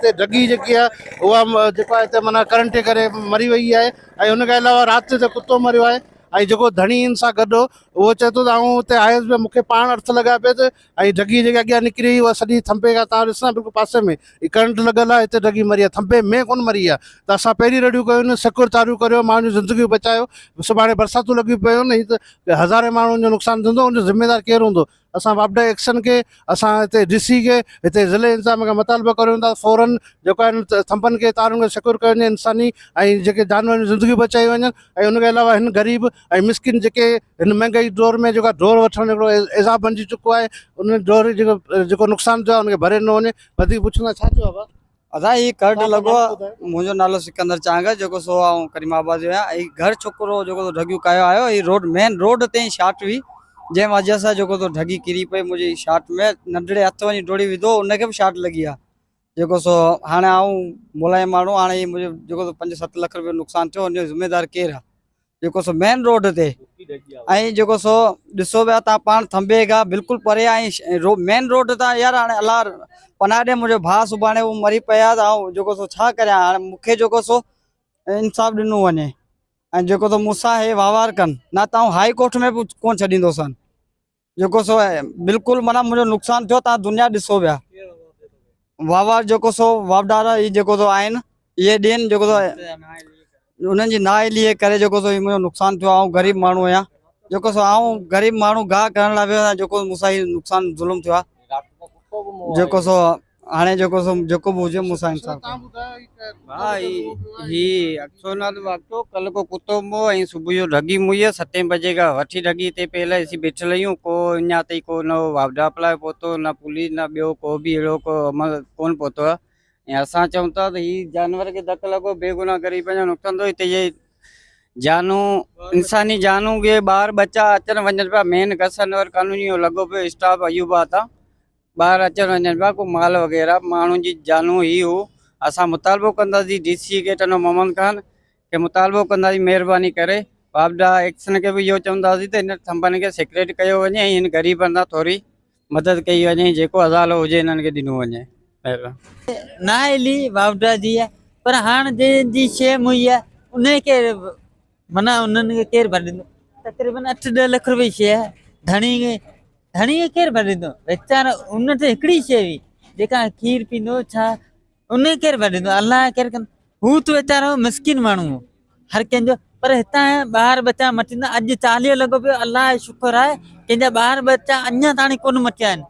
जगी जेकी आहे उहा जेको आहे हिते माना करंट जे करे मरी वई आहे। ऐं हुन खां अलावा राति जो कुतो मरियो आहे। ऐं जेको धणी हिन सां गॾु उहो चए थो त आऊं हुते आयुसि पियो, मूंखे पाण अर्थ लॻा पियो त ऐं जगी जेके अॻियां निकिरी उहा सॼी थंभे खां तव्हां ॾिसो बिल्कुलु पासे में करंट लॻल आहे, हिते जगी मरी आहे, थंभे में कोन मरी आहे। त असां पहिरीं रेडियो कयूं, सिकुर चालू करियो, माण्हुनि जूं ज़िंदगियूं बचायो। सुभाणे बरसातूं लॻी पियूं न त हज़ारे माण्हुनि जो नुक़सानु थींदो, उनजो ज़िम्मेदारु केरु हूंदो? असां वापडा एक्शन खे असां हिते डी.सी. खे हिते ज़िले इंतिज़ाम खां मुतालबो करियूं था फौरन जेको आहे थंभनि खे तारुनि खे सिक्योर कयो वञे इंसानी ऐं जेके जानवरनि जूं ज़िंदगियूं बचाई वञनि। ऐं उनखे अलावा हिन ग़रीब ऐं मिसकिन जेके हिन महांगाई दौर में जेका ढोर वठणु हिकिड़ो एज़ाब बणिजी चुको आहे, उन ढोर जेको नुक़सानु थियो आहे उनखे भरे न वञे। वधीक पुछंदा छा थियो आहे? अदा ये करंट लगो मुझो नालो सिकंदर चांगा जो सो आऊं करीमाबाद जो है। घर छोकरो जो ढगियो कायो आयो ये रोड मेन रोड ते शार्ट हुई जे वजह से जो ढगी किरी पे मुझे शार्ट में नंढड़े हथ वही डोड़ी विधो उनके भी शार्ट लगी है। जो सो हाँ आऊं मुलायम माण्हू हाँ मुझे जो 5-7 लाख रुपये नुकसान थो, जिम्मेदार केर है? जो सो मेन रोड ते जो सो दिसो पिया ता पान थंबे का बिल्कुल परे मेन रोड ता यार अला पनाडे मुझे भा सुभाणे वो मरी पया जो सो छा करिया हाणे मूंखे जो सो इंसाफ दिनो वने जो तो मूंसां हे वहिंवार कन ना त हाई कोर्ट में भी कोन छॾींदोसन। जो सो बिल्कुल माना मुझो नुकसान थियो ता दुनिया दिसो पिया वहिंवार जो सो वापडारा जो तो आहिनि ये ॾियनि जो उन्हनि जी नाअहलीअ करे जो सो मुझो नुकसान थियो। आऊं गरीब माण्हू आहियां जो सो आऊं गरीब माण्हू गाह करण लाइ वियो जो मुसां ही नुकसान जुल्म थियो आहे। जो सो हाणे जो सो जेको भी हुजे मूंसां इंसाफ भाई ही अक्सोनाथ वक्तो कल को कुत्तो मो ऐं सुबुह जो ढगी मुई 7 बजे का वठी ढगी ते पहले इसी बैठल आहियूं को अञा ताईं को न वापडा अप्लाई पहुतो न पुलिस न ॿियो को बि अहिड़ो को अमल कोन पहुतो आहे। ऐं असां चऊं था त ही जानवर खे धक लॻो बेगुनाह करे पंहिंजो नुक़सान थो। हिते ये जानू इंसानी जानू के ॿार बच्चा अचनि वञनि पिया मेन कसनवर कानूनी लॻो पियो स्टाफ अयूबा था ॿार अचनि वञनि पिया को माल वग़ैरह माण्हुनि जी जानू ही हो। असां मुतालबो कंदासीं डी.सी. के टनो मोहम्मद खान के मुतालबो कंदासीं महिरबानी करे वापडा एक्शन के भी इहो चवंदासीं त हिन थंभनि खे सेक्रेट कयो वञे ऐं हिन ग़रीबनि सां थोरी मदद कई वञे जेको हज़ालो हुजे हिननि खे ॾिनो वञे। नाअहली वापडा जी है पर हाणे जंहिंजी शइ मुई आहे उनखे माना उन्हनि खे केरु भरींदो? तक़रीबन 8-10 लाख रुपए शइ आहे। धणी खे केरु भरींदो? वीचारा उन ते हिकिड़ी शइ हुई जेका खीर पींदो छा उन केरु भरींदो? अलाह केरु कंदो? हू त वीचारो मिसकिन माण्हू हो हर कंहिंजो। पर हितां ॿार बच्चा मटींदा अॼु 40 लॻो पियो अलाह शुक्र आहे कंहिंजा ॿार बच्चा अञा ताणी कोन मटिया आहिनि।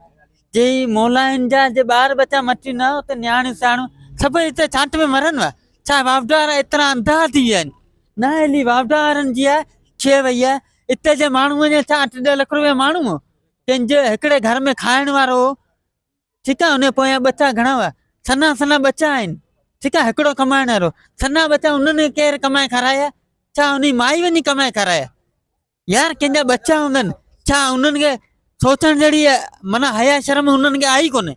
जे मौलाइनि जा जे ॿार बच्चा मटी न त न्याणियूं सियाणियूं सभु हिते छांट में मरनि वा छा वापडा वारा एतिरा अंधा थी विया आहिनि? नाअहली वापडा वारनि जी आहे शइ वई आहे। हिते जे माण्हूअ जे छा 8-10 लाख रुपया माण्हू हो कंहिंजे हिकिड़े घर में खाइण वारो हो ठीकु आहे। उन पोयां बच्चा घणा हुआ? सना बच्चा आहिनि ठीकु आहे। हिकिड़ो कमाइण वारो सना बच्चा उन्हनि केरु कमाए खाराया? छा उन माई वञी कमाए खाराया? यार कंहिंजा बच्चा हूंदनि छा उन्हनि खे सोचण जहिड़ी माना हया शर्म उन्हनि खे आई कोन्हे।